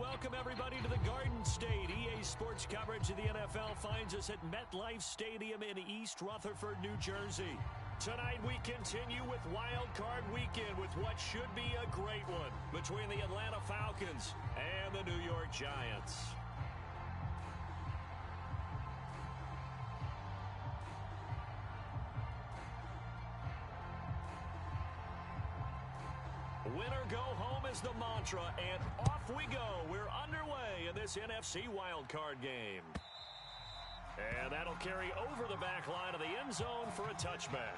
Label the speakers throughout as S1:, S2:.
S1: welcome everybody to the Garden State. EA Sports coverage of the NFL finds us at MetLife Stadium in East Rutherford, New Jersey. Tonight we continue with Wild Card Weekend with what should be a great one between the Atlanta Falcons and the New York Giants. Winner go home is the mantra, and off we go. We're underway in this NFC wildcard game. And that'll carry over the back line of the end zone for a touchback.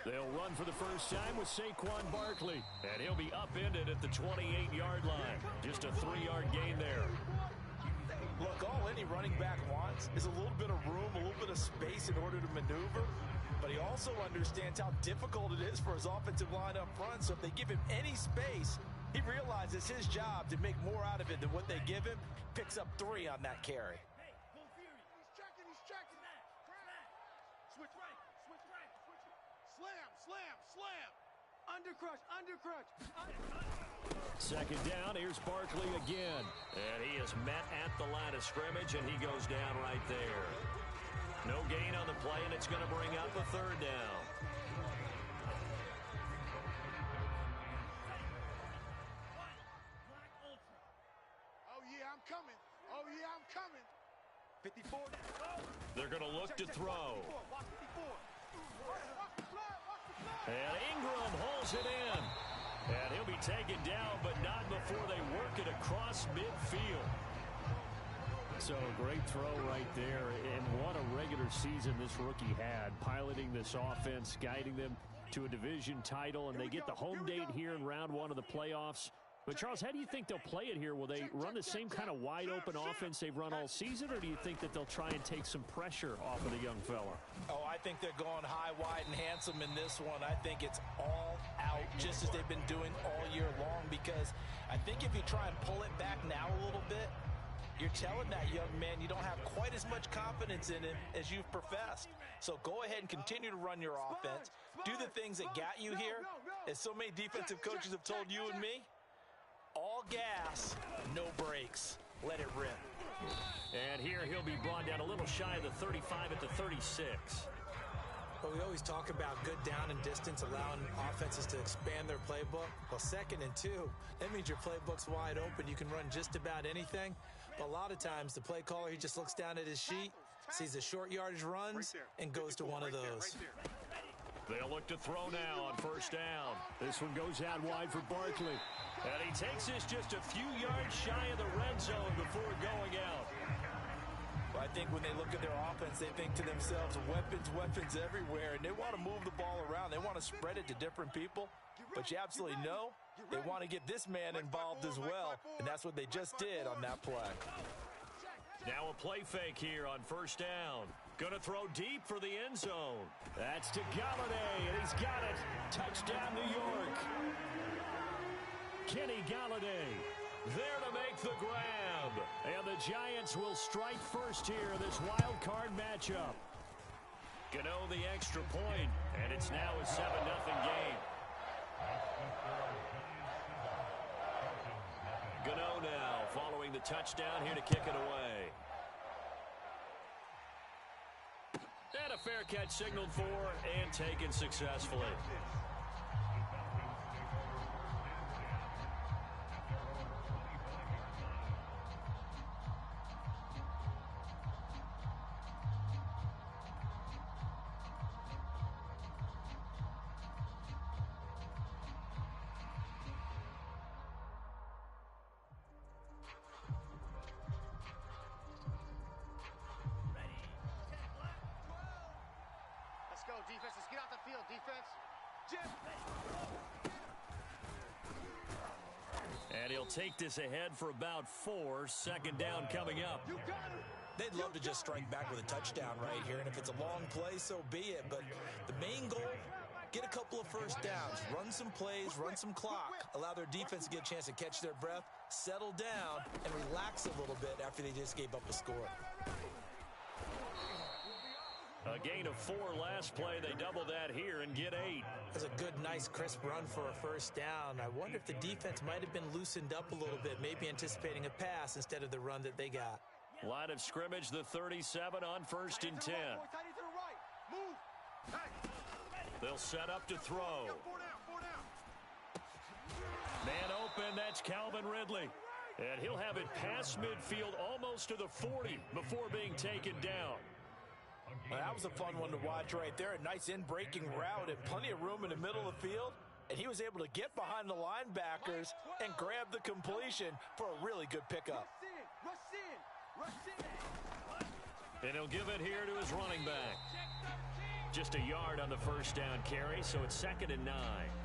S1: They'll run for the first time with Saquon Barkley, and he'll be upended at the 28-yard line. Just a 3-yard gain there.
S2: Look, all any running back wants is a little bit of room, a little bit of space in order to maneuver, but he also understands how difficult it is for his offensive line up front, so if they give him any space, he realizes his job to make more out of it than what they give him, picks up 3 on that carry.
S3: He's checking. Switch right. Slam. Undercrush.
S1: Second down, here's Barkley again. And he is met at the line of scrimmage, and he goes down right there. No gain on the play, and it's going to bring up a third down.
S3: Oh, yeah, I'm coming. 54.
S1: They're going to look to throw. And Ingram holds it in. And he'll be taken down, but not before they work it across midfield.
S4: So great throw right there. And what a regular season this rookie had, piloting this offense, guiding them to a division title, and they get the home date here in round 1 of the playoffs. But, Charles, how do you think they'll play it here? Will they run the same kind of wide-open offense they've run all season, or do you think that they'll try and take some pressure off of the young fella?
S2: Oh, I think they're going high, wide, and handsome in this one. I think it's all out, just as they've been doing all year long, because I think if you try and pull it back now a little bit, you're telling that young man you don't have quite as much confidence in him as you've professed. So go ahead and continue to run your offense. Do the things that got you here, as so many defensive coaches have told you and me. All gas, no brakes. Let it rip.
S1: And here he'll be brought down a little shy of the 35 at the 36.
S5: Well, we always talk about good down and distance, allowing offenses to expand their playbook. Well, 2nd and 2, that means your playbook's wide open. You can run just about anything. But a lot of times, the play caller, he just looks down at his sheet, sees the short yardage runs, and goes to one of those.
S1: They'll look to throw now on first down. This one goes out wide for Barkley. And he takes this just a few yards shy of the red zone before going out.
S2: Well, I think when they look at their offense, they think to themselves, weapons everywhere, and they want to move the ball around. They want to spread it to different people. But you absolutely know they want to get this man involved as well, and that's what they just did on that play.
S1: Now a play fake here on first down. Going to throw deep for the end zone. That's to Galladay, and he's got it. Touchdown, New York. Kenny Galladay there to make the grab. And the Giants will strike first here in this wild card matchup. Gano the extra point, and it's now a 7-0 game. Gano now following the touchdown here to kick it away. And a fair catch signaled for and taken successfully.
S3: Let's go, defense. Let's get out the field, defense.
S1: And he'll take this ahead for about 4. Second down coming up.
S5: They'd love to just strike back with a touchdown right here, and if it's a long play, so be it. But the main goal, get a couple of first downs, run some plays, run some clock, allow their defense to get a chance to catch their breath, settle down, and relax a little bit after they just gave up a score.
S1: A gain of 4 last play. They double that here and get 8.
S5: That's a good, nice, crisp run for a first down. I wonder if the defense might have been loosened up a little bit, maybe anticipating a pass instead of the run that they got.
S1: Line of scrimmage, the 37 on 1st and 10. They'll set up to throw. Man open, that's Calvin Ridley. And he'll have it past midfield almost to the 40 before being taken down.
S2: Well, that was a fun one to watch right there. A nice in-breaking route and plenty of room in the middle of the field. And he was able to get behind the linebackers and grab the completion for a really good pickup.
S1: And he'll give it here to his running back. Just a yard on the first down carry, so it's 2nd and 9.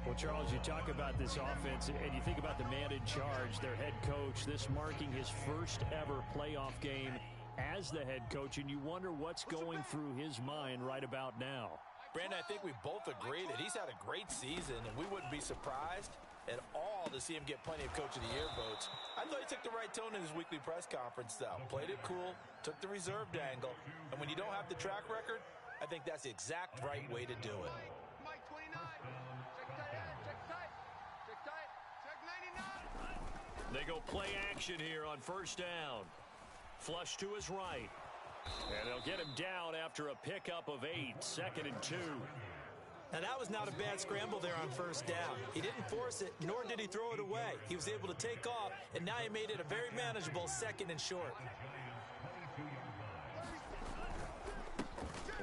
S4: Well, Charles, you talk about this offense, and you think about the man in charge, their head coach, this marking his first ever playoff game as the head coach, and you wonder what's going through his mind right about now.
S2: Brandon, I think we both agree that he's had a great season, and we wouldn't be surprised at all to see him get plenty of Coach of the Year votes. I thought he took the right tone in his weekly press conference, though. Played it cool, took the reserved angle, and when you don't have the track record, I think that's the exact right way to do it.
S3: Mike 29. Check tight end. Check tight. Check tight. Check 99.
S1: They go play action here on first down. Flush to his right. And they'll get him down after a pickup of 8. 2nd and 2.
S5: Now, that was not a bad scramble there on first down. He didn't force it, nor did he throw it away. He was able to take off, and now he made it a very manageable 2nd and short.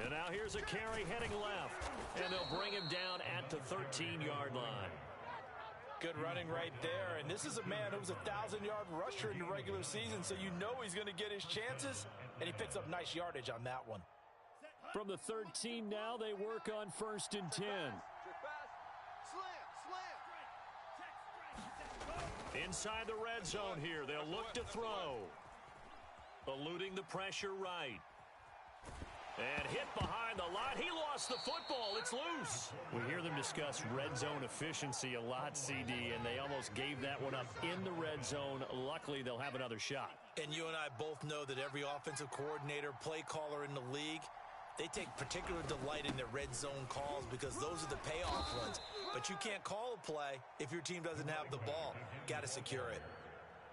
S1: And now here's a carry heading left. And they'll bring him down at the 13-yard line.
S2: Good running right there. And this is a man who was a 1,000-yard rusher in the regular season, so you know he's going to get his chances. And he picks up nice yardage on that one.
S4: From the 13 now, they work on 1st and 10.
S1: Inside the red zone here, they'll look to throw. Eluding the pressure right. And hit behind the line. He lost the football. It's loose.
S4: We hear them discuss red zone efficiency a lot, CD, and they almost gave that one up in the red zone. Luckily, they'll have another shot.
S5: And you and I both know that every offensive coordinator, play caller in the league, they take particular delight in their red zone calls because those are the payoff ones. But you can't call a play if your team doesn't have the ball. Got to secure it.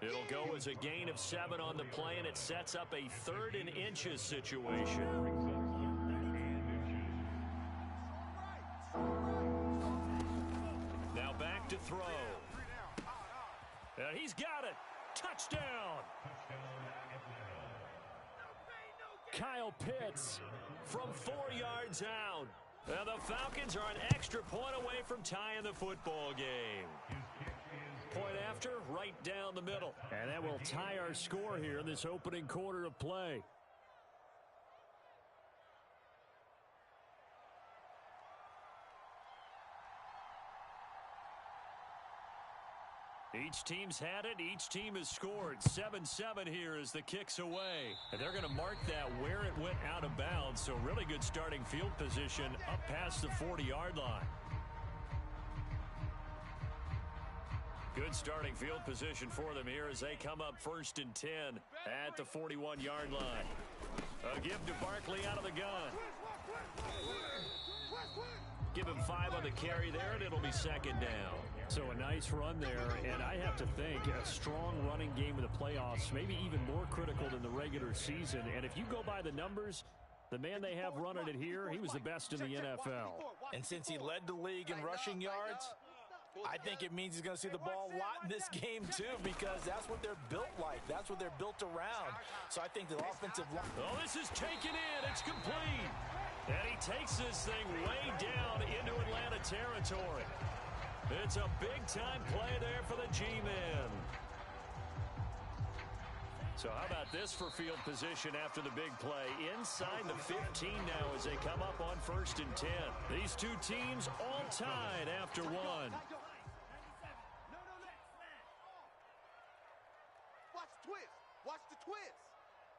S1: It'll go as a gain of 7 on the play, and it sets up a 3rd and inches situation. Now back to throw. And he's got it. Touchdown. Kyle Pitts from 4 yards out. And the Falcons are an extra point away from tying the football game. Point after, right down the middle.
S4: And that will tie our score here in this opening quarter of play.
S1: Each team's had it. Each team has scored. 7-7 here as the kick's away. And they're going to mark that where it went out of bounds. So really good starting field position up past the 40-yard line. Good starting field position for them here as they come up 1st and 10 at the 41-yard line. A give to Barkley out of the gun. Give him 5 on the carry there, and it'll be 2nd down.
S4: So a nice run there, and I have to think a strong running game in the playoffs, maybe even more critical than the regular season. And if you go by the numbers, the man they have running it here, he was the best in the NFL.
S2: And since he led the league in rushing yards, I think it means he's going to see the ball a lot in this game, too, because that's what they're built like. That's what they're built around. So I think the offensive line...
S1: Oh, this is taken in. It's complete. And he takes this thing way down into Atlanta territory. It's a big-time play there for the G-men. So how about this for field position after the big play? Inside the 15 now as they come up on 1st and 10. These two teams all tied after one.
S3: twist.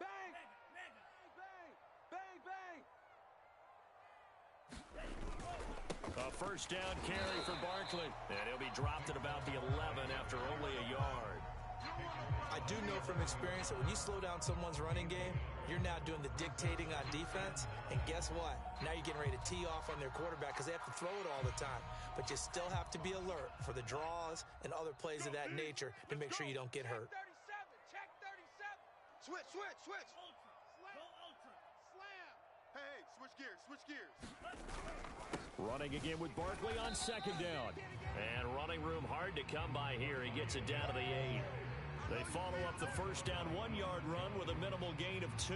S3: Bang. Bang, bang, bang.
S1: A first down carry for Barkley. And he'll be dropped at about the 11 after only a yard.
S5: I do know from experience that when you slow down someone's running game, you're now doing the dictating on defense. And guess what? Now you're getting ready to tee off on their quarterback because they have to throw it all the time. But you still have to be alert for the draws and other plays of that nature to make sure you don't get hurt.
S3: Check 37. Switch. Ultra. Slam. Hey, switch gears.
S1: Running again with Barkley on second down. And running room hard to come by here. He gets it down to the 8. They follow up the first down 1-yard run with a minimal gain of 2.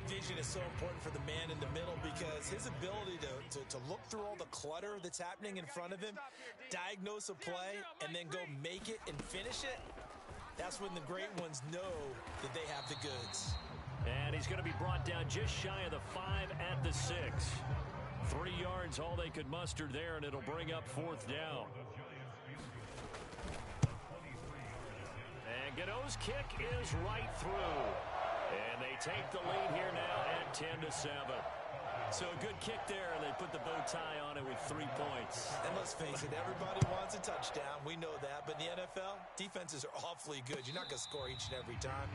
S5: Vision is so important for the man in the middle because his ability to look through all the clutter that's happening in front of him, diagnose a play, and then go make it and finish it, that's when the great ones know that they have the goods.
S1: And he's going to be brought down just shy of the 5 at the 6. 3 yards, all they could muster there, and it'll bring up fourth down. And Godot's kick is right through. And they take the lead here now at 10-7. So a good kick there, and they put the bow tie on it with 3 points.
S5: And let's face it, everybody wants a touchdown. We know that. But in the NFL, defenses are awfully good. You're not going to score each and every time.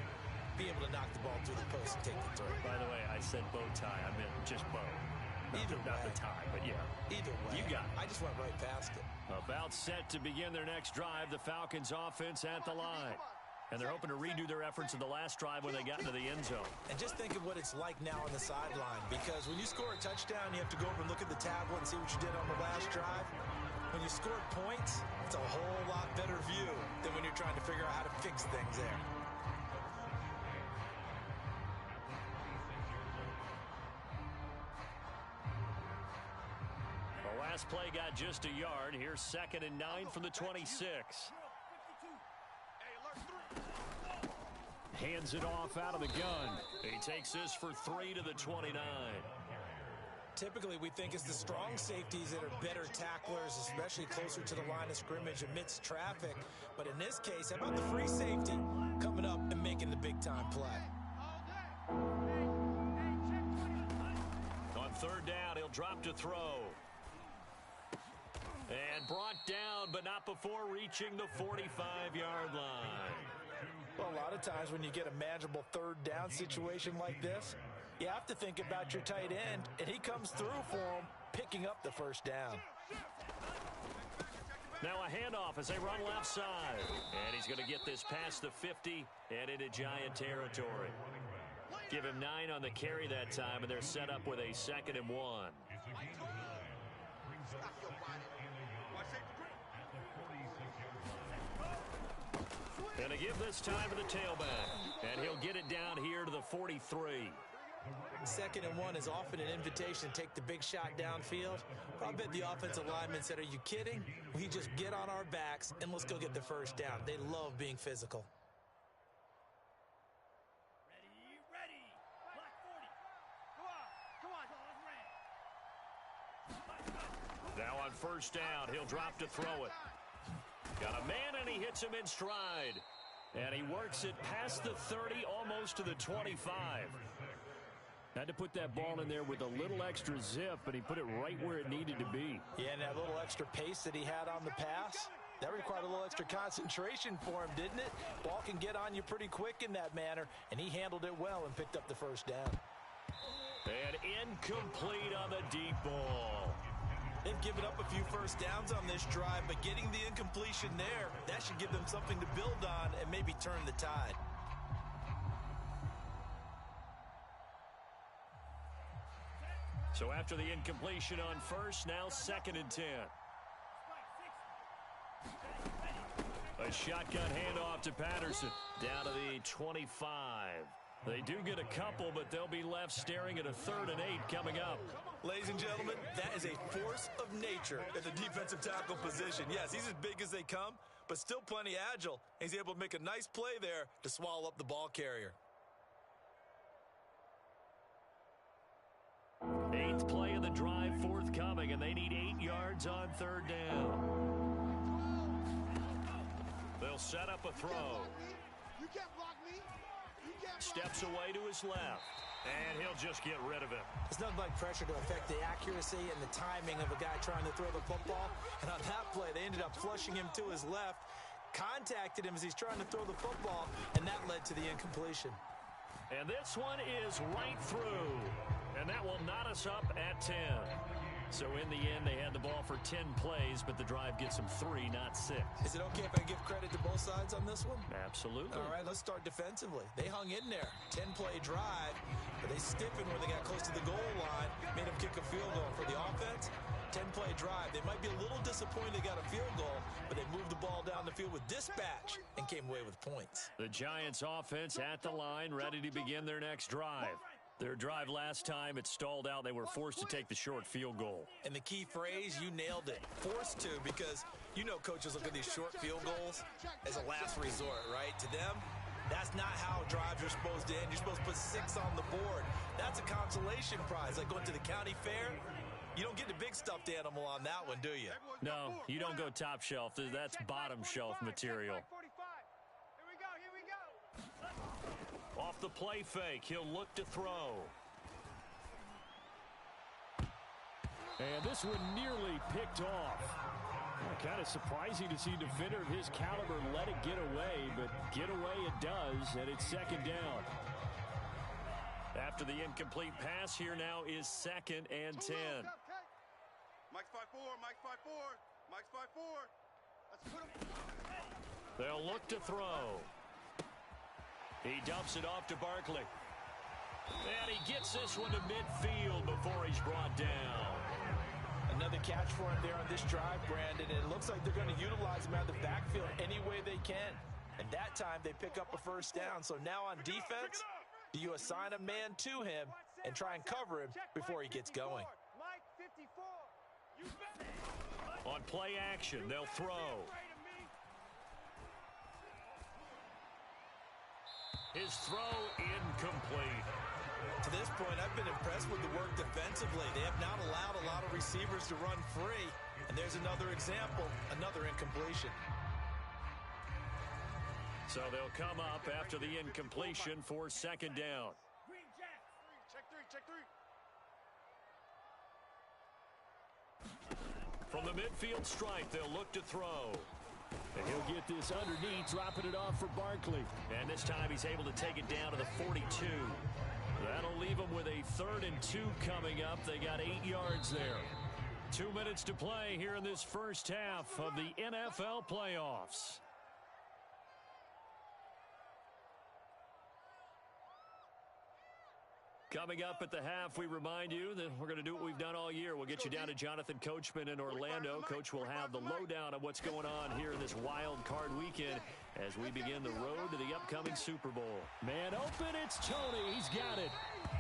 S5: Be able to knock the ball through the post and take the throw.
S1: By the way, I said bow tie. I meant just bow. Not the tie, but yeah.
S5: Either way.
S1: You got it.
S5: I just went right past it.
S1: About set to begin their next drive, the Falcons offense at the line. And they're hoping to redo their efforts in the last drive when they got into the end zone.
S5: And just think of what it's like now on the sideline. Because when you score a touchdown, you have to go over and look at the tablet and see what you did on the last drive. When you score points, it's a whole lot better view than when you're trying to figure out how to fix things there.
S1: The last play got just a yard. Here's 2nd and 9 from the 26. Hands it off out of the gun. He takes this for 3 to the 29.
S5: Typically, we think it's the strong safeties that are better tacklers, especially closer to the line of scrimmage amidst traffic. But in this case, how about the free safety coming up and making the big-time play?
S1: On third down, he'll drop to throw. And brought down, but not before reaching the 45-yard line.
S5: Well, a lot of times when you get a manageable third down situation like this, you have to think about your tight end, and he comes through for him, picking up the first down.
S1: Now a handoff as they run left side. And he's going to get this past the 50 and into Giant territory. Give him 9 on the carry that time, and they're set up with a 2nd and 1. And a give this time to the tailback. And he'll get it down here to the 43.
S5: 2nd and 1 is often an invitation to take the big shot downfield. But I bet the offensive lineman said, are you kidding? We just get on our backs and let's go get the first down. They love being physical.
S3: Ready. Black 40. Come on.
S1: Now on first down, he'll drop to throw it. Got a man, and he hits him in stride. And he works it past the 30, almost to the 25. Had to put that ball in there with a little extra zip, and he put it right where it needed to be.
S5: Yeah, and that little extra pace that he had on the pass, that required a little extra concentration for him, didn't it? Ball can get on you pretty quick in that manner, and he handled it well and picked up the first down.
S1: And incomplete on the deep ball.
S5: They've given up a few first downs on this drive, but getting the incompletion there, that should give them something to build on and maybe turn the tide.
S1: So after the incompletion on first, now 2nd and 10. A shotgun handoff to Patterson. Down to the 25. They do get a couple, but they'll be left staring at a 3rd and 8 coming up.
S5: Ladies and gentlemen, that is a force of nature at the defensive tackle position. Yes, he's as big as they come, but still plenty agile. He's able to make a nice play there to swallow up the ball carrier.
S1: 8th play of the drive forthcoming, and they need 8 yards on 3rd down. They'll set up a throw. steps away to his left. And he'll just get rid of it.
S5: It's nothing like pressure to affect the accuracy and the timing of a guy trying to throw the football. And on that play, they ended up flushing him to his left, contacted him as he's trying to throw the football, and that led to the incompletion.
S1: And this one is right through. And that will knot us up at 10. So in the end, they had the ball for 10 plays, but the drive gets them 3, not 6.
S5: Is it okay if I give credit to both sides on this one?
S1: Absolutely.
S5: All right, let's start defensively. They hung in there. 10-play drive, but they stiffened when they got close to the goal line, made them kick a field goal. For the offense, 10-play drive. They might be a little disappointed they got a field goal, but they moved the ball down the field with dispatch and came away with points.
S1: The Giants offense at the line, ready to begin their next drive. Their drive last time, it stalled out. They were forced to take the short field goal.
S5: And the key phrase, you nailed it. Forced to, because you know coaches look at these short field goals as a last resort, right? To them, that's not how drives are supposed to end. You're supposed to put 6 on the board. That's a consolation prize. Like going to the county fair, you don't get the big stuffed animal on that one, do you?
S1: No, you don't go top shelf. That's bottom shelf material. Off the play fake, he'll look to throw.
S4: And this one nearly picked off. Kind of surprising to see a defender of his caliber let it get away, but get away it does, and it's second down.
S1: After the incomplete pass, here now is 2nd and 10.
S3: Mike's 5-4, Mike's 5-4, Mike's 5-4. Let's put him.
S1: They'll look to throw. He dumps it off to Barkley. And he gets this one to midfield before he's brought down.
S5: Another catch for him there on this drive, Brandon. And it looks like they're going to utilize him out of the backfield any way they can. And that time they pick up a first down. So now on defense, do you assign a man to him and try and cover him before he gets going?
S3: Mike 54.
S1: On play action, they'll throw. His throw incomplete.
S5: To this point, I've been impressed with the work defensively. They have not allowed a lot of receivers to run free. And there's another example, another incompletion.
S1: So they'll come up after the incompletion for 2nd down.
S3: Check three.
S1: From the midfield stripe, they'll look to throw.
S4: And he'll get this underneath, dropping it off for Barkley.
S1: And this time he's able to take it down to the 42. That'll leave them with a 3rd and 2 coming up. They got 8 yards there. 2 minutes to play here in this first half of the NFL playoffs. Coming up at the half, we remind you that we're going to do what we've done all year. We'll get you down to Jonathan Coachman in Orlando. Coach will have the lowdown of what's going on here in this wild card weekend as we begin the road to the upcoming Super Bowl.
S4: Man open, it's Tony. He's got it.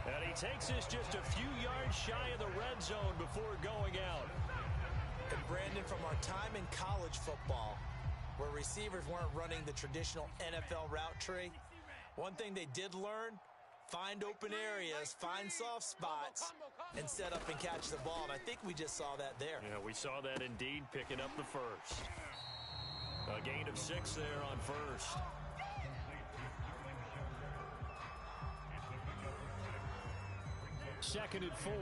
S1: And he takes this just a few yards shy of the red zone before going out.
S5: And Brandon, from our time in college football, where receivers weren't running the traditional NFL route tree, one thing they did learn: find open areas, find soft spots, and set up and catch the ball. And I think we just saw that there.
S1: Yeah, we saw that indeed, picking up the first. A gain of 6 there on first.
S4: Second and 4.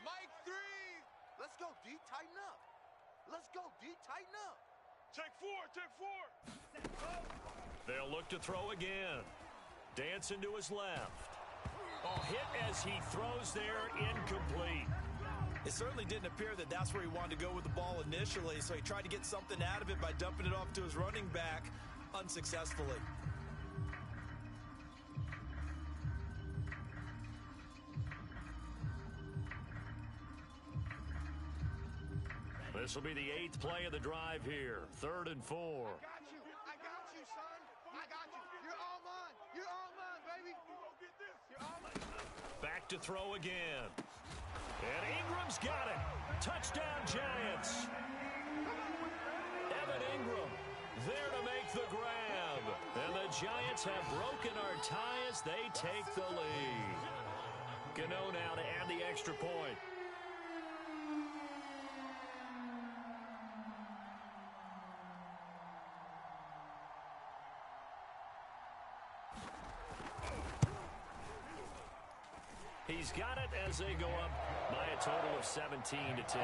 S3: Mike 3. Let's go, D. Tighten up. Let's go, D. Tighten up. Take 4.
S1: They'll look to throw again. Dancing to his left. Oh, hit as he throws there, incomplete.
S5: It certainly didn't appear that that's where he wanted to go with the ball initially, so he tried to get something out of it by dumping it off to his running back unsuccessfully.
S1: This will be the 8th play of the drive here. 3rd and 4.
S3: I got you, son. I got you. You're all mine. You're all mine, baby. You're all mine.
S1: Back to throw again. And Ingram's got it. Touchdown, Giants. Evan Ingram there to make the grab. And the Giants have broken our tie as they take the lead. Gano now to add the extra point. He's got it as they go up by a total of 17-10.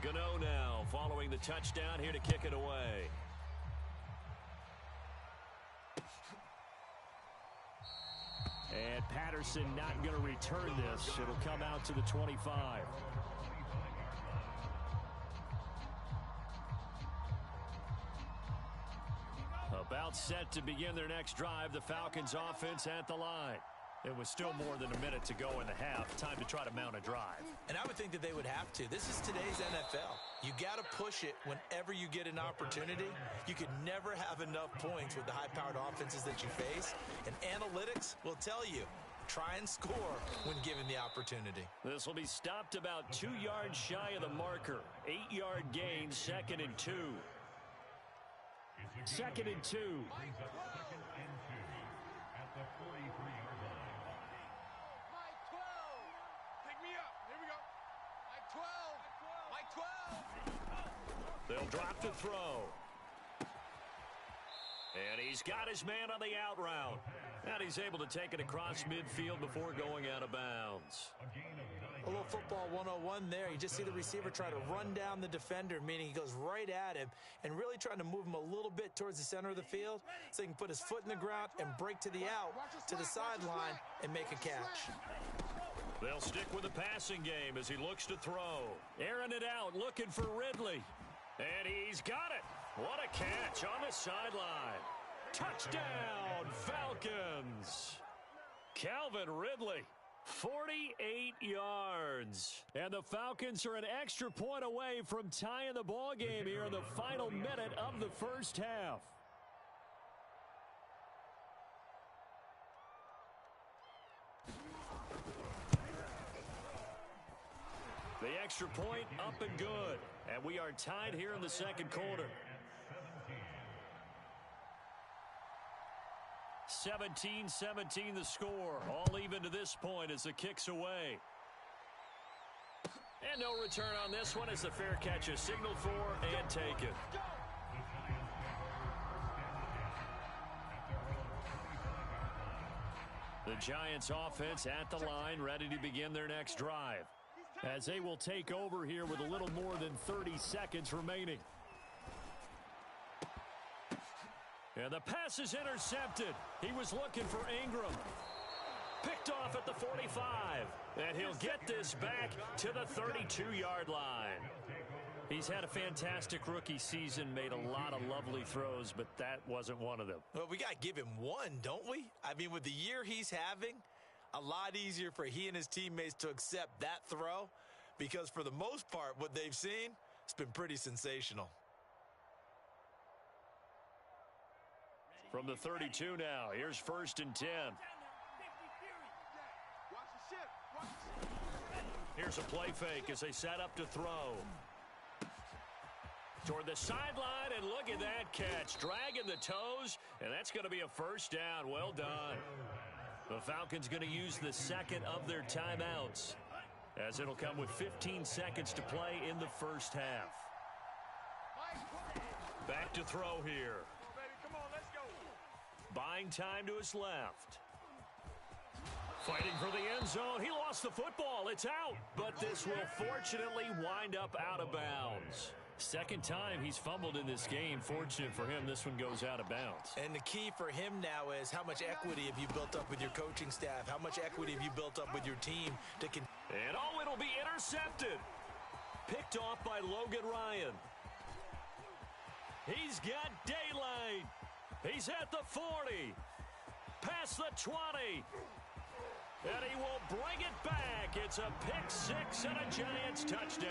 S1: Gano now following the touchdown here to kick it away.
S4: And Patterson not going to return this. It'll come out to the 25. About set to begin their next drive. The Falcons offense at the line. It was still more than a minute to go in the half. Time to try to mount a drive.
S5: And I would think that they would have to. This is today's NFL. You got to push it whenever you get an opportunity. You could never have enough points with the high-powered offenses that you face. And analytics will tell you, try and score when given the opportunity.
S1: This will be stopped about 2 yards shy of the marker. 8-yard gain, 2nd and 2.
S4: 2nd and 2.
S1: They'll drop the throw. And he's got his man on the out route. And he's able to take it across midfield before going out of bounds.
S5: A little football 101 there. You just see the receiver try to run down the defender, meaning he goes right at him and really trying to move him a little bit towards the center of the field so he can put his foot in the ground and break to the out, to the sideline, and make a catch.
S1: They'll stick with the passing game as he looks to throw. Airing it out, looking for Ridley. And he's got it. What a catch on the sideline. Touchdown, Falcons. Calvin Ridley, 48 yards. And the Falcons are an extra point away from tying the ball game here in the final minute of the first half. The extra point up and good. And we are tied here in the second quarter. 17-17 the score. All even to this point as the kick's away. And no return on this one as the fair catch is signaled for and taken. The Giants offense at the line, ready to begin their next drive, as they will take over here with a little more than 30 seconds remaining. And the pass is intercepted. He was looking for Ingram. Picked off at the 45. And he'll get this back to the 32-yard line. He's had a fantastic rookie season, made a lot of lovely throws, but that wasn't one of them.
S5: Well, we got to give him one, don't we? I mean, with the year he's having, a lot easier for he and his teammates to accept that throw because for the most part, what they've seen, it's been pretty sensational.
S1: From the 32 now, here's 1st and 10. Here's a play fake as they set up to throw. Toward the sideline, and look at that catch. Dragging the toes, and that's going to be a first down. Well done. The Falcons going to use the second of their timeouts, as it'll come with 15 seconds to play in the first half. Back to throw here. Buying time to his left. Fighting for the end zone. He lost the football. It's out. But this will fortunately wind up out of bounds. Second time he's fumbled in this game. Fortunate for him, this one goes out of bounds.
S5: And the key for him now is how much equity have you built up with your coaching staff? How much equity have you built up with your team?
S1: And oh, it'll be intercepted. Picked off by Logan Ryan. He's got daylight. He's at the 40. Past the 20. And he will bring it back. It's a pick six and a Giants touchdown.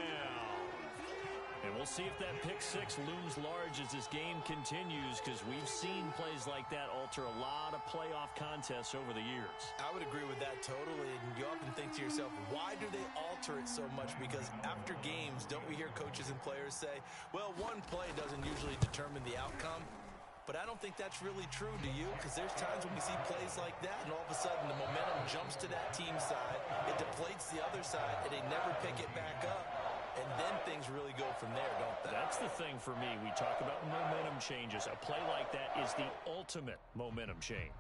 S1: And we'll see if that pick six looms large as this game continues, because we've seen plays like that alter a lot of playoff contests over the years.
S2: I would agree with that totally. And you often think to yourself, why do they alter it so much? Because after games, don't we hear coaches and players say, well, one play doesn't usually determine the outcome. But I don't think that's really true, do you? Because there's times when we see plays like that, and all of a sudden the momentum jumps to that team side, it deflates the other side, and they never pick it back up. And then things really go from there, don't they?
S1: That's the thing for me. We talk about momentum changes. A play like that is the ultimate momentum change.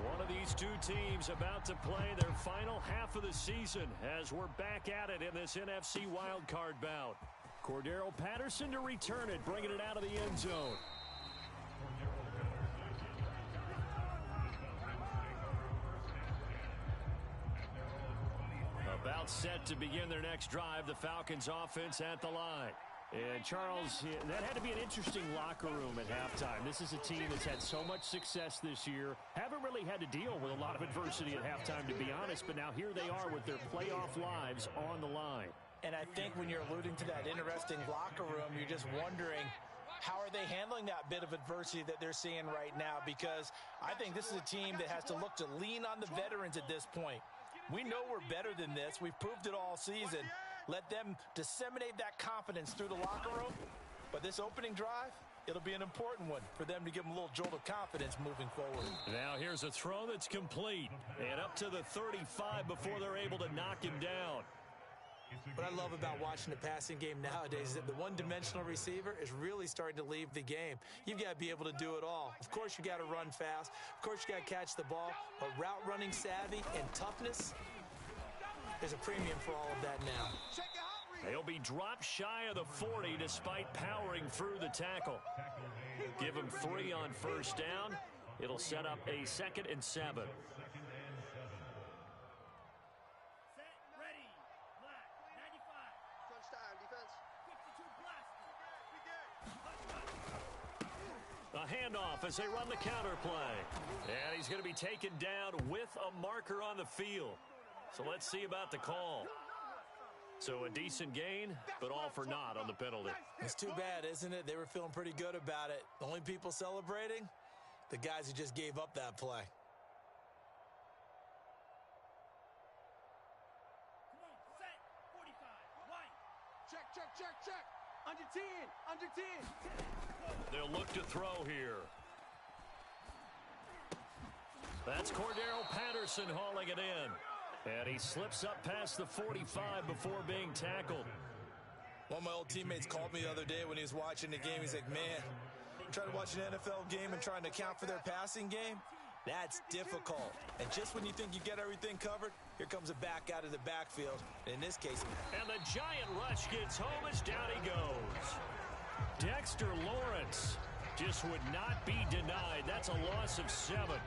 S1: One of these two teams about to play their final half of the season as we're back at it in this NFC wildcard bout. Cordero Patterson to return it, bringing it out of the end zone. About set to begin their next drive, the Falcons offense at the line. And Charles, that had to be an interesting locker room at halftime. This is a team that's had so much success this year. Haven't really had to deal with a lot of adversity at halftime, to be honest, but now here they are with their playoff lives on the line.
S2: And I think when you're alluding to that interesting locker room, you're just wondering, how are they handling that bit of adversity that they're seeing right now? Because I think this is a team that has to look to lean on the veterans at this point. We know we're better than this. We've proved it all season. Let them disseminate that confidence through the locker room. But this opening drive, it'll be an important one for them to give them a little jolt of confidence moving forward.
S1: Now here's a throw that's complete. And up to the 35 before they're able to knock him down.
S5: What I love about watching the passing game nowadays is that the one-dimensional receiver is really starting to leave the game. You've got to be able to do it all. Of course, you got to run fast. Of course, you got to catch the ball. But route running savvy and toughness, there's a premium for all of that now.
S1: They'll be dropped shy of the 40 despite powering through the tackle. Give him 3 on first down. It'll set up a 2nd and 7. A handoff as they run the counter play. And he's going to be taken down with a marker on the field. So let's see about the call. So a decent gain, but all for naught on the penalty.
S5: It's too bad, isn't it? They were feeling pretty good about it. The only people celebrating, the guys who just gave up that play.
S3: Come on, set, 45, right. Check. Under 10, under 10.
S1: They'll look to throw here. That's Cordero Patterson hauling it in. And he slips up past the 45 before being tackled.
S5: One of my old teammates called me the other day when he was watching the game. He's like, man, I'm trying to watch an NFL game and trying to account for their passing game. That's difficult. And just when you think you get everything covered, here comes a back out of the backfield. In this case.
S1: And the giant rush gets home as down he goes. Dexter Lawrence just would not be denied. That's a loss of 7.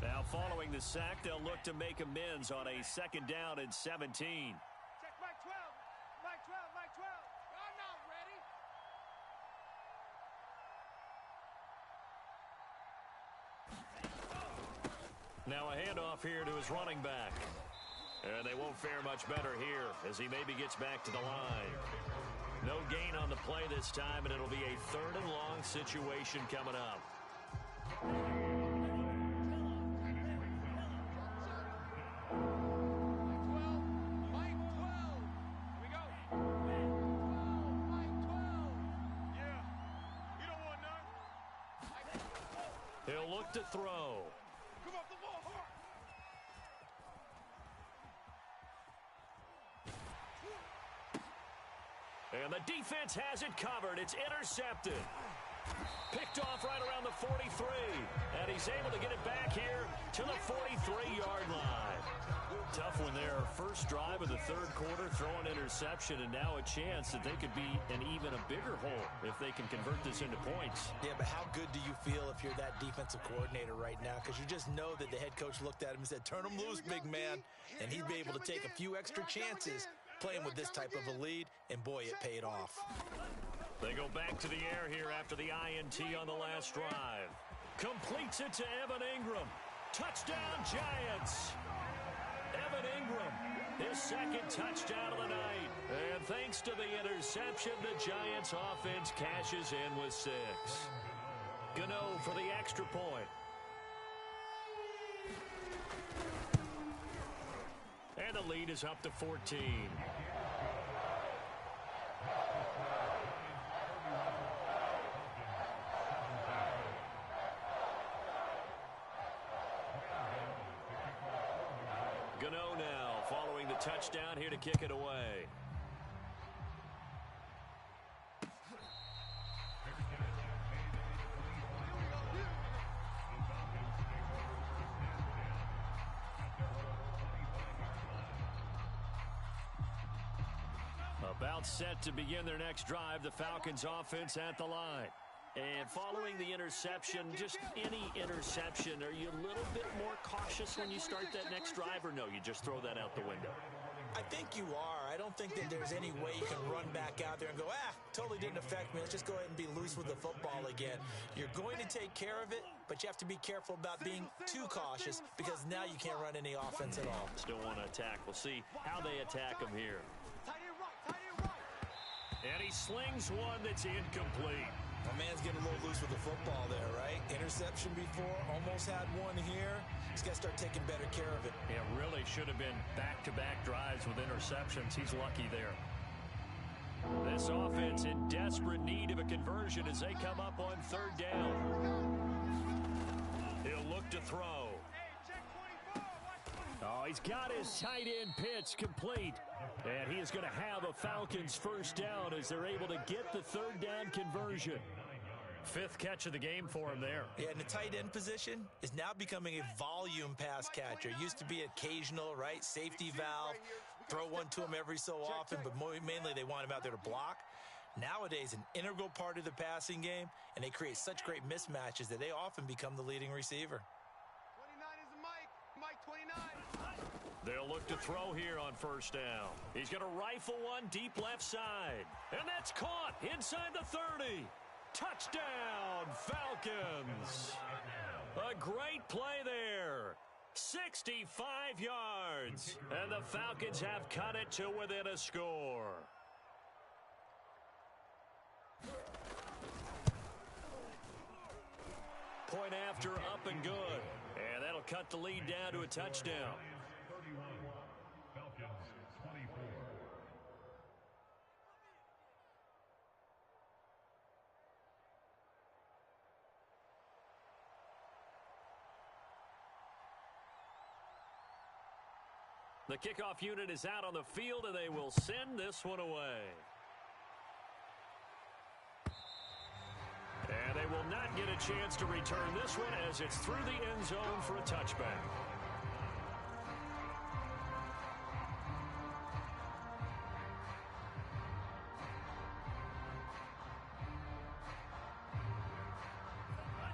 S1: Now following the sack, they'll look to make amends on a 2nd down and 17.
S3: Check Mike 12. Mike 12. I'm not ready.
S1: Now a handoff here to his running back. And they won't fare much better here as he maybe gets back to the line. No gain on the play this time, and it'll be a 3rd and long situation coming up. He'll look to throw.
S3: Come off the ball hard.
S1: And the defense has it covered. It's intercepted. Picked off right around the 43. And he's able to get it back here to the 43-yard line. Tough one there. First drive of the 3rd quarter, throw an interception, and now a chance that they could be an even a bigger hole if they can convert this into points.
S5: Yeah, but how good do you feel if you're that defensive coordinator right now? Because you just know that the head coach looked at him and said, turn him loose, big man. And he'd be able to take a few extra chances playing with this type of a lead, and boy, it paid off.
S1: They go back to the air here after the INT on the last drive. Completes it to Evan Ingram. Touchdown, Giants. Evan Ingram, his second touchdown of the night. And thanks to the interception, the Giants offense cashes in with 6. Gano for the extra point. And the lead is up to 14. Gano now following the touchdown here to kick it away. About set to begin their next drive, the Falcons offense at the line. And following the interception, just any interception, are you a little bit more cautious when you start that next drive, or no, you just throw that out the window?
S5: I think you are. I don't think that there's any way you can run back out there and go, totally didn't affect me. Let's just go ahead and be loose with the football again. You're going to take care of it, but you have to be careful about being too cautious because now you can't run any offense at all.
S1: Still want to attack. We'll see how they attack them here. And he slings one that's incomplete.
S5: My man's getting a little loose with the football there, right? Interception before, almost had one here. He's got to start taking better care of it.
S1: It really should have been back-to-back drives with interceptions. He's lucky there. This offense in desperate need of a conversion as they come up on third down. He'll look to throw. Oh, he's got his tight end pitch complete. And he is going to have a Falcons first down as they're able to get the third down conversion. 5th catch of the game for him there.
S5: Yeah, and the tight end position is now becoming a volume pass catcher. Used to be occasional, right? Safety valve. Throw one to him every so often, but mainly they want him out there to block. Nowadays, an integral part of the passing game, and they create such great mismatches that they often become the leading receiver.
S3: 29 is the Mike 29.
S1: They'll look to throw here on first down. He's going to rifle one deep left side. And that's caught inside the 30. Touchdown, Falcons. A great play there. 65 yards. And the Falcons have cut it to within a score. Point after, up and good. And that'll cut the lead down to a touchdown. The kickoff unit is out on the field, and they will send this one away. And they will not get a chance to return this one as it's through the end zone for a touchback.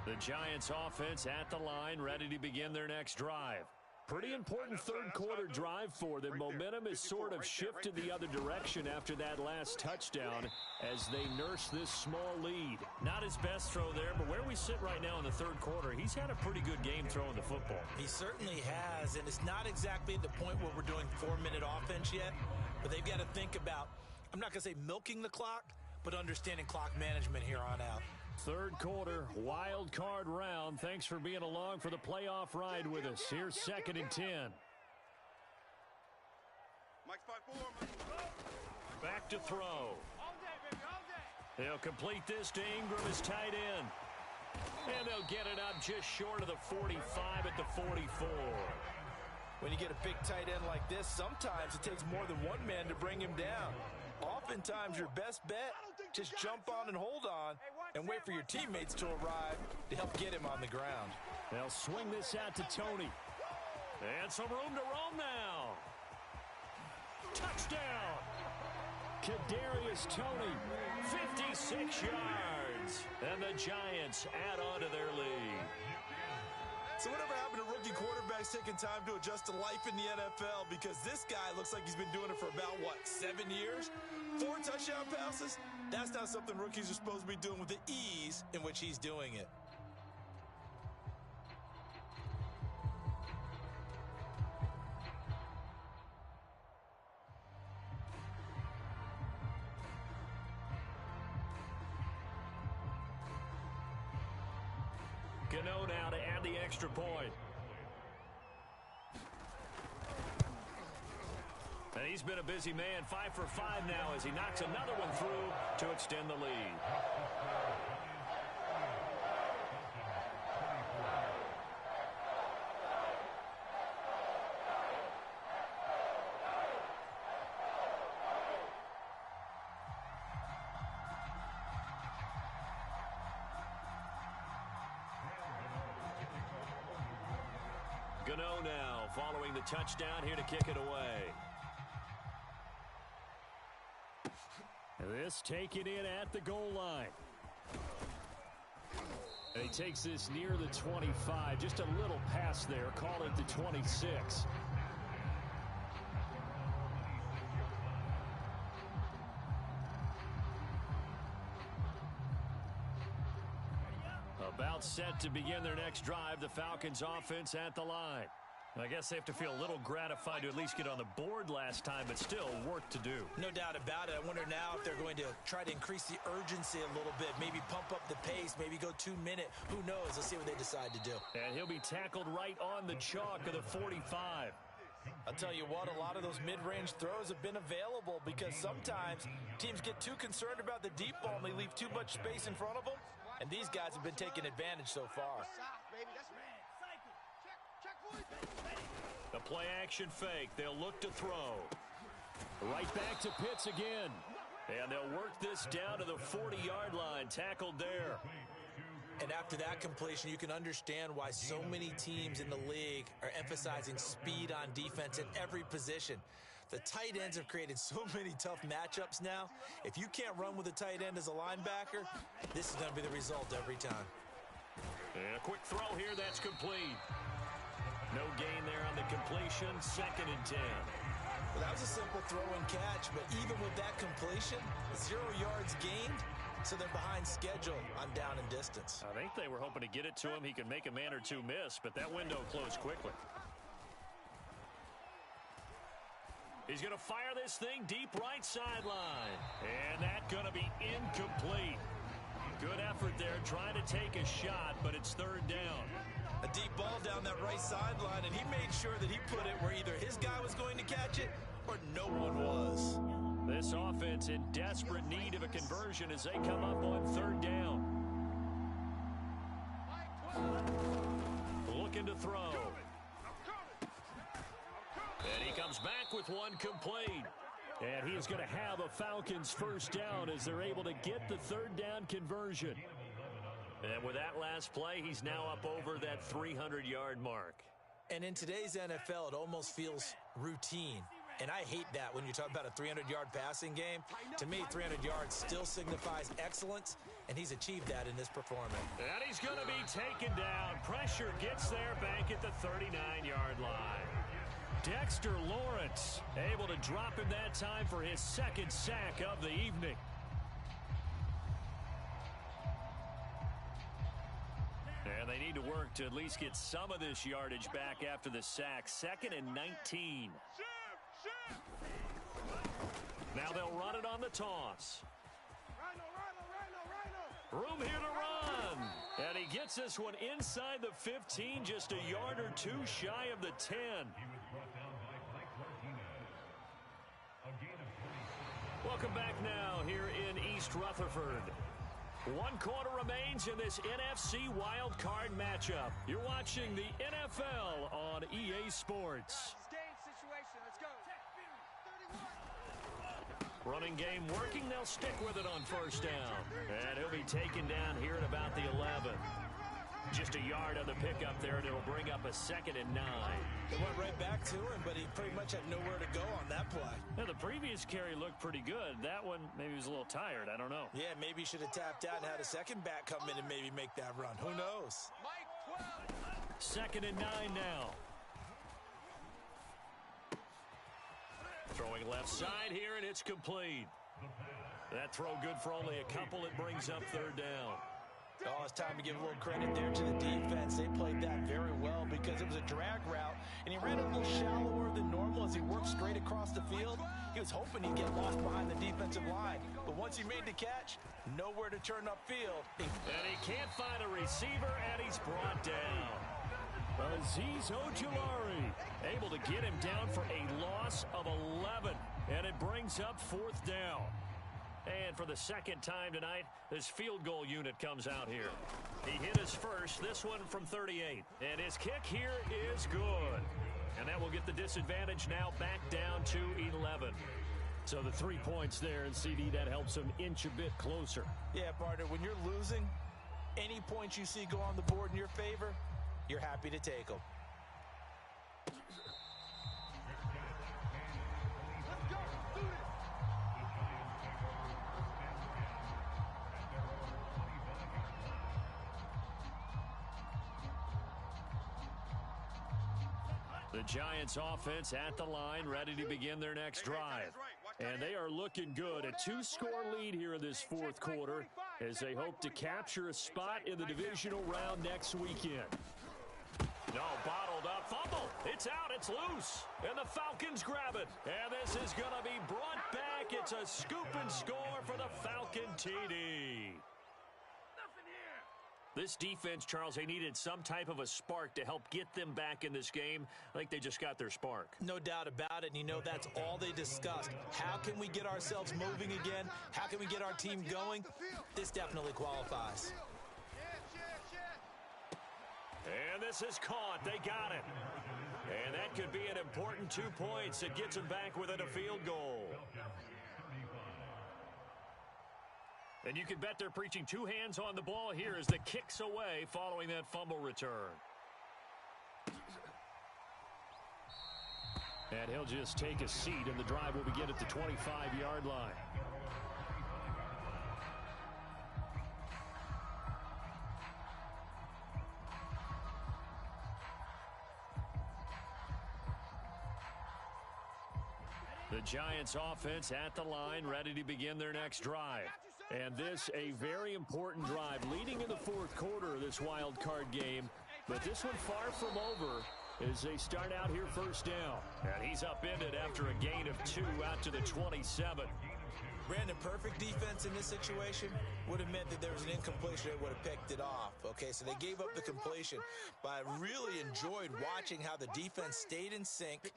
S1: The Giants offense at the line, ready to begin their next drive. Pretty important third quarter drive for them. Momentum has sort of shifted the other direction after that last touchdown as they nurse this small lead. Not his best throw there, but where we sit right now in the third quarter, he's had a pretty good game throwing the football.
S5: He certainly has, and it's not exactly at the point where we're doing 4-minute offense yet, but they've got to think about, I'm not going to say milking the clock, but understanding clock management here on out.
S1: Third quarter, wild card round. Thanks for being along for the playoff ride with us. Here's 2nd and 10.
S3: Mike's 5-4.
S1: Back to throw. They'll complete this to Ingram as tight end. And they'll get it up just short of the 45 at the 44.
S5: When you get a big tight end like this, sometimes it takes more than one man to bring him down. Oftentimes, your best bet, just jump on and hold on and wait for your teammates to arrive to help get him on the ground.
S1: They'll swing this out to Tony. And some room to roam now. Touchdown. Kadarius Toney, 56 yards. And the Giants add on to their lead.
S5: So whatever happened to rookie quarterbacks taking time to adjust to life in the NFL? Because this guy looks like he's been doing it for about, 7 years? 4 touchdown passes?
S2: That's not something rookies are supposed to be doing with the ease in which he's doing it.
S1: Gano now to add the extra point. And he's been a busy man, 5 for 5 now as he knocks another one through to extend the lead. Gano now following the touchdown here to kick it away.
S4: This taken in at the goal line. And he takes this near the 25. Just a little pass there. Call it the 26. About set to begin their next drive. The Falcons offense at the line. I guess they have to feel a little gratified to at least get on the board last time, but still work to do.
S5: No doubt about it. I wonder now if they're going to try to increase the urgency a little bit, maybe pump up the pace, maybe go 2-minute. Who knows? Let's see what they decide to do.
S4: And he'll be tackled right on the chalk of the 45.
S2: I'll tell you what, a lot of those mid-range throws have been available because sometimes teams get too concerned about the deep ball and they leave too much space in front of them. And these guys have been taking advantage so far.
S1: The play action fake. They'll look to throw.
S4: Right back to Pitts again.
S1: And they'll work this down to the 40-yard line. Tackled there.
S5: And after that completion, you can understand why so many teams in the league are emphasizing speed on defense at every position. The tight ends have created so many tough matchups now. If you can't run with a tight end as a linebacker, this is going to be the result every time.
S1: And a quick throw here. That's complete. No gain there on the completion. 2nd and 10.
S5: Well, that was a simple throw and catch, but even with that completion, 0 yards gained, so they're behind schedule on down and distance.
S1: I think they were hoping to get it to him. He could make a man or two miss, but that window closed quickly. He's going to fire this thing deep right sideline. And that's going to be incomplete. Good effort there trying to take a shot, but it's 3rd down.
S5: A deep ball down that right sideline, and he made sure that he put it where either his guy was going to catch it or no one was.
S1: This offense in desperate need of a conversion as they come up on 3rd down. Looking to throw. And he comes back with one complete.
S4: And he is going to have a Falcons 1st down as they're able to get the 3rd down conversion.
S1: And with that last play, he's now up over that 300-yard mark.
S5: And in today's NFL, it almost feels routine. And I hate that when you talk about a 300-yard passing game. To me, 300 yards still signifies excellence, and he's achieved that in this performance.
S1: And he's going to be taken down. Pressure gets there back at the 39-yard line. Dexter Lawrence able to drop him that time for his 2nd sack of the evening. And they need to work to at least get some of this yardage back after the sack. 2nd and 19. Now they'll run it on the toss. Room here to run. And he gets this one inside the 15, just a yard or two shy of the 10. Welcome back now here in East Rutherford. 1 quarter remains in this NFC Wild Card matchup. You're watching the NFL on EA Sports. Running game working. They'll stick with it on 1st down. And he'll be taken down here at about the 11. Just a yard on the pickup there, and it'll bring up a 2nd and 9.
S5: They went right back to him, but he pretty much had nowhere to go on that play.
S1: Now, the previous carry looked pretty good. That one, maybe he was a little tired. I don't know.
S5: Yeah, maybe he should have tapped out and had a second back come in and maybe make that run. Who knows?
S1: 2nd and 9 now. Throwing left side here, and it's complete. That throw good for only a couple. It brings up third down.
S2: Oh, it's time to give a little credit there to the defense. They played that very well because it was a drag route, and he ran a little shallower than normal as he worked straight across the field. He was hoping he'd get lost behind the defensive line, but once he made the catch, nowhere to turn upfield.
S1: And he can't find a receiver, and he's brought down. Azeez Ojulari able to get him down for a loss of 11, and it brings up fourth down. And for the second time tonight, this field goal unit comes out here. He hit his first, this one from 38. And his kick here is good. And that will get the disadvantage now back down to 11. So the 3 points there, and CD, that helps him inch a bit closer.
S2: Yeah, partner, when you're losing, any points you see go on the board in your favor, you're happy to take them.
S1: The Giants offense at the line, ready to begin their next drive. And they are looking good. A 2-score lead here in this fourth quarter as they hope to capture a spot in the divisional round next weekend. No, bottled up. Fumble. It's out. It's loose. And the Falcons grab it. And this is going to be brought back. It's a scoop and score for the Falcon TD. This defense, Charles, they needed some type of a spark to help get them back in this game. I think they just got their spark.
S2: No doubt about it, and you know that's all they discussed. How can we get ourselves moving again? How can we get our team going? This definitely qualifies.
S1: And this is caught. They got it. And that could be an important 2 points. It gets them back within a field goal. And you can bet they're preaching two hands on the ball here as the kick's away following that fumble return. And he'll just take a seat, and the drive will begin at the 25-yard line. The Giants offense at the line, ready to begin their next drive. And this a very important drive leading in the fourth quarter of this wild card game. But this one far from over as they start out here first down. And he's upended after a gain of 2 out to the 27.
S2: Brandon, perfect defense in this situation would have meant that there was an incompletion that would have picked it off. Okay, so they gave up the completion. But I really enjoyed watching how the defense stayed in sync,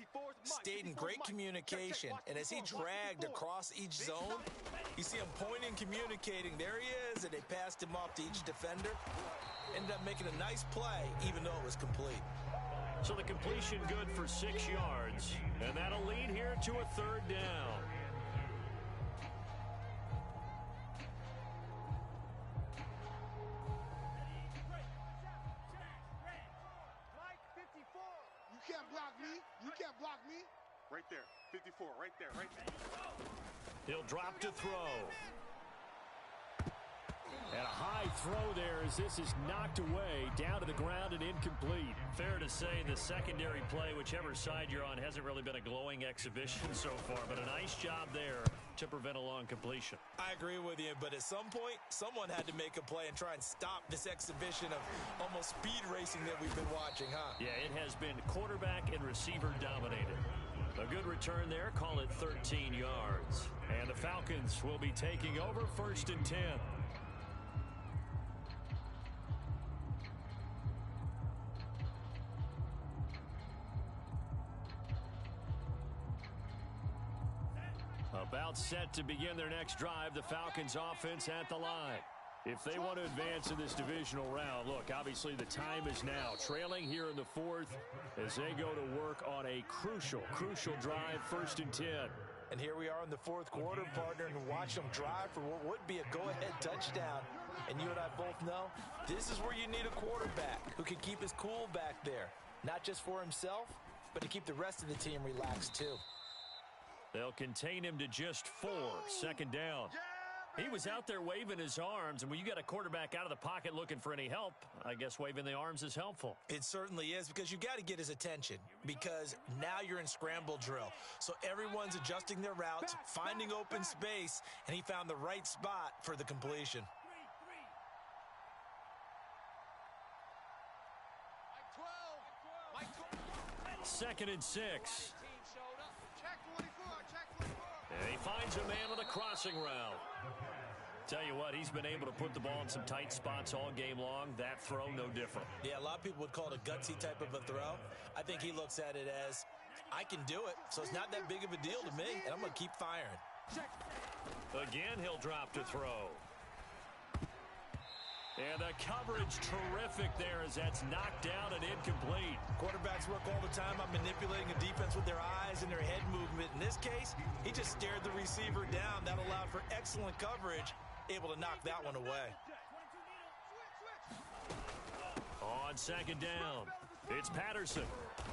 S2: stayed in great communication. And as he dragged across each zone, you see him pointing, communicating. There he is, and they passed him off to each defender. Ended up making a nice play, even though it was complete.
S1: So the completion good for 6 yards. And that'll lead here to a third down.
S3: You can't block me. Right there, 54, right there, right there.
S1: He'll drop to throw. And a high throw there as this is knocked away, down to the ground and incomplete. Fair to say the secondary play, whichever side you're on, hasn't really been a glowing exhibition so far, but a nice job there to prevent a long completion.
S2: I agree with you, but at some point, someone had to make a play and try and stop this exhibition of almost speed racing that we've been watching, huh?
S1: Yeah, it has been quarterback and receiver dominated. A good return there, call it 13 yards. And the Falcons will be taking over 1st and 10. About set to begin their next drive, the Falcons offense at the line. If they want to advance in this divisional round, look, obviously the time is now. Trailing here in the fourth as they go to work on a crucial drive, 1st and 10.
S2: And here we are in the fourth quarter, partner, and watch them drive for what would be a go-ahead touchdown. And you and I both know this is where you need a quarterback who can keep his cool back there. Not just for himself, but to keep the rest of the team relaxed too.
S1: They'll contain him to just 4, 2nd down.
S4: He was out there waving his arms, and when you got a quarterback out of the pocket looking for any help, I guess waving the arms is helpful.
S5: It certainly is, because you got to get his attention, because now you're in scramble drill. So everyone's adjusting their routes, finding open space, and he found the right spot for the completion.
S4: Second and 6. And he finds a man on a crossing route. Tell you what, he's been able to put the ball in some tight spots all game long. That throw, no different.
S5: Yeah, a lot of people would call it a gutsy type of a throw. I think he looks at it as, I can do it, so it's not that big of a deal to me, and I'm going to keep firing.
S4: Again, he'll drop to throw. And the coverage terrific there as that's knocked down and incomplete.
S5: Quarterbacks work all the time on manipulating a defense with their eyes and their head movement. In this case, he just stared the receiver down. That allowed for excellent coverage, able to knock that one away.
S4: On second down, it's Patterson.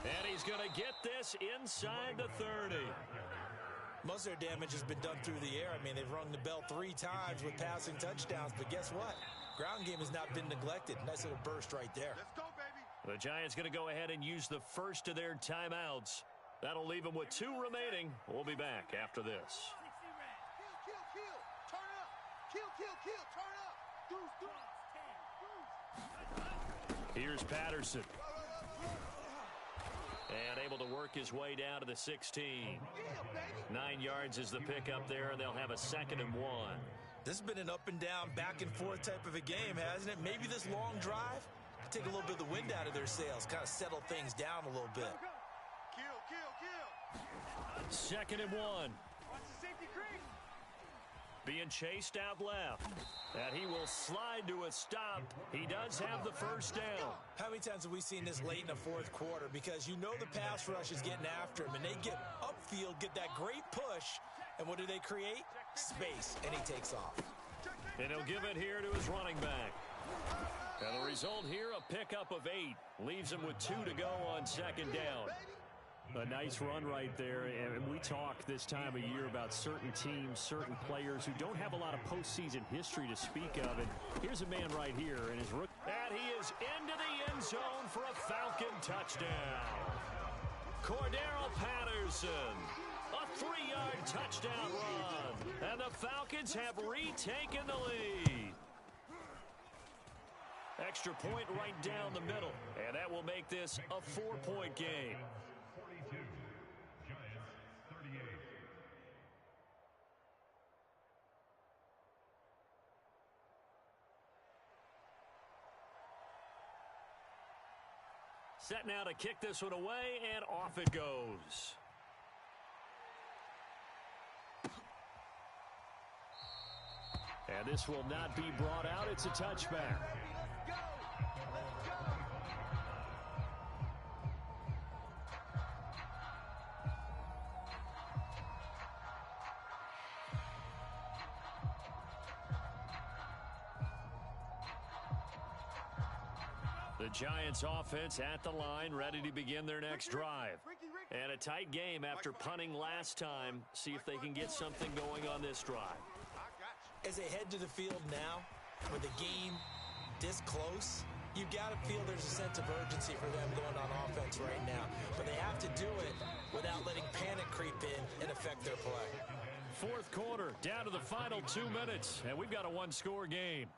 S4: And he's going to get this inside the 30.
S5: Most of their damage has been done through the air. I mean, they've rung the bell 3 times with passing touchdowns, but guess what? Ground game has not been neglected. Nice little burst right there.
S3: Let's go, baby.
S4: The Giants going to go ahead and use the first of their timeouts. That'll leave them with 2 remaining. We'll be back after this.
S3: Kill. Turn up. Kill. Turn up. Deuce.
S4: Here's Patterson. And able to work his way down to the 16. 9 yards is the pickup there, and they'll have a 2nd and 1.
S5: This has been an up and down, back and forth type of a game, hasn't it? Maybe this long drive could take a little bit of the wind out of their sails, kind of settle things down a little bit.
S3: Kill.
S4: 2nd and 1.
S3: Watch the safety creep.
S4: Being chased out left. And he will slide to a stop. He does have the first down.
S5: How many times have we seen this late in the 4th quarter? Because you know the pass rush is getting after him, and they get upfield, get that great push, and what do they create? Space, and he takes off.
S4: And he'll give it here to his running back. And the result here, a pickup of 8. Leaves him with 2 to go on second down. A nice run right there, and we talk this time of year about certain teams, certain players who don't have a lot of postseason history to speak of. And here's a man right here in his rookie. And he is into the end zone for a Falcon touchdown. Cordero Patterson. A 3-yard touchdown run. And the Falcons have retaken the lead. Extra point right down the middle. And that will make this a 4-point game. Set now to kick this one away, and off it goes. And this will not be brought out. It's a touchback. The Giants offense at the line, ready to begin their next drive. And a tight game after punting last time. See if they can get something going on this drive.
S5: As they head to the field now, with the game this close, you've got to feel there's a sense of urgency for them going on offense right now. But they have to do it without letting panic creep in and affect their play.
S4: 4th quarter, down to the final 2 minutes, and we've got a 1-score game.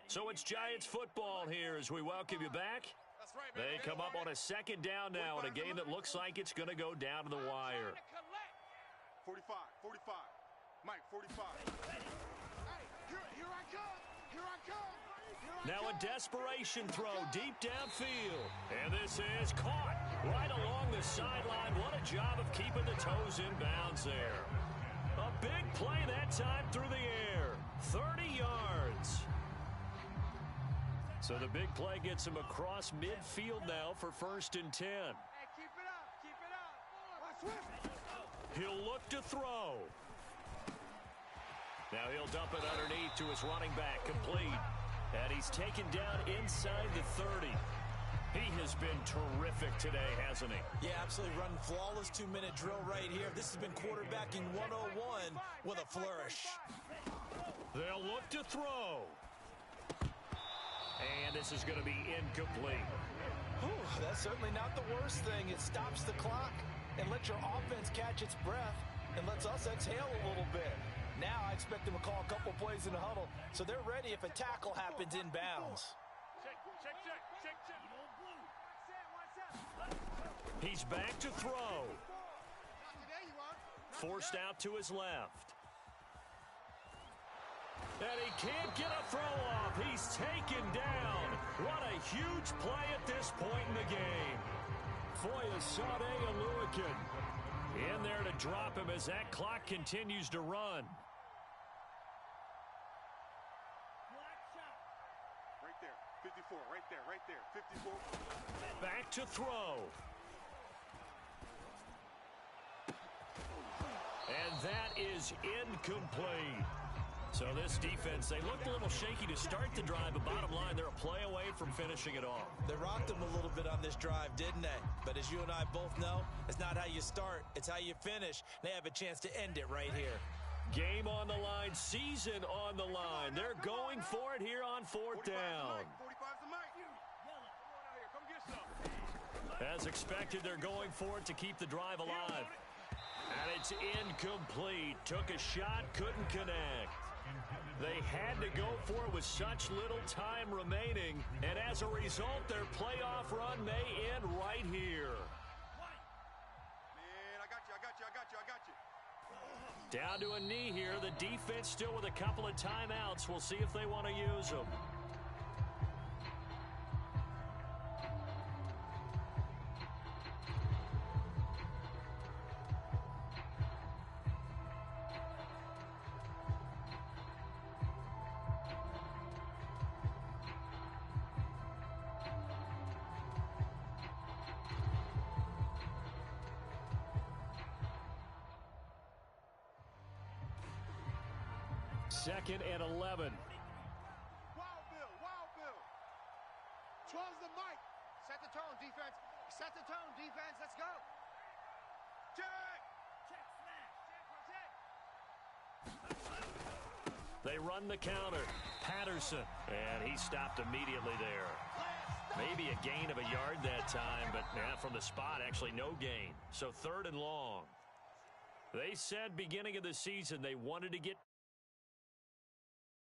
S4: So it's Giants football here as we welcome you back. They come up on a 2nd down now in a game that looks like it's going to go down to the wire.
S3: 45. Mike, 45. Hey, here I come.
S4: Now a desperation throw deep downfield. And this is caught right along the sideline. What a job of keeping the toes in bounds there. A big play that time through the air. 30 yards. So the big play gets him across midfield now for 1st and 10.
S3: Hey, keep it up.
S4: He'll look to throw. Now he'll dump it underneath to his running back, complete. And he's taken down inside the 30.
S1: He has been terrific today, hasn't he?
S2: Yeah, absolutely running flawless 2-minute drill right here. This has been quarterbacking 101 with a flourish.
S1: They'll look to throw. And this is going to be incomplete.
S2: Whew, that's certainly not the worst thing. It stops the clock and lets your offense catch its breath and lets us exhale a little bit. Now I expect them to call a couple plays in the huddle so they're ready if a tackle happens inbounds.
S1: He's back to throw. Forced out to his left. And he can't get a throw off. He's taken down. What a huge play at this point in the game. Foyesade Oluwakin in there to drop him as that clock continues to run.
S3: Right there, 54, right there, 54.
S1: Back to throw. And that is incomplete. So this defense, they looked a little shaky to start the drive, but bottom line, they're a play away from finishing it off.
S2: They rocked them a little bit on this drive, didn't they? But as you and I both know, it's not how you start, it's how you finish. They have a chance to end it right here.
S1: Game on the line, season on the line. They're going for it here on fourth down.
S3: 45's the mic. Come on out here, come get some.
S1: As expected, they're going for it to keep the drive alive. And it's incomplete. Took a shot, couldn't connect. They had to go for it with such little time remaining. And as a result, their playoff run may end right here.
S3: Man, I got you.
S1: Down to a knee here. The defense still with a couple of timeouts. We'll see if they want to use them. Second and 11.
S3: Wild Bill. 12's the mic. Set the tone, defense. Set the tone, defense. Let's go. Check.
S1: They run the counter. Patterson. And he stopped immediately there. Maybe a gain of a yard that time, but from the spot, actually no gain. So third and long. They said beginning of the season they wanted to get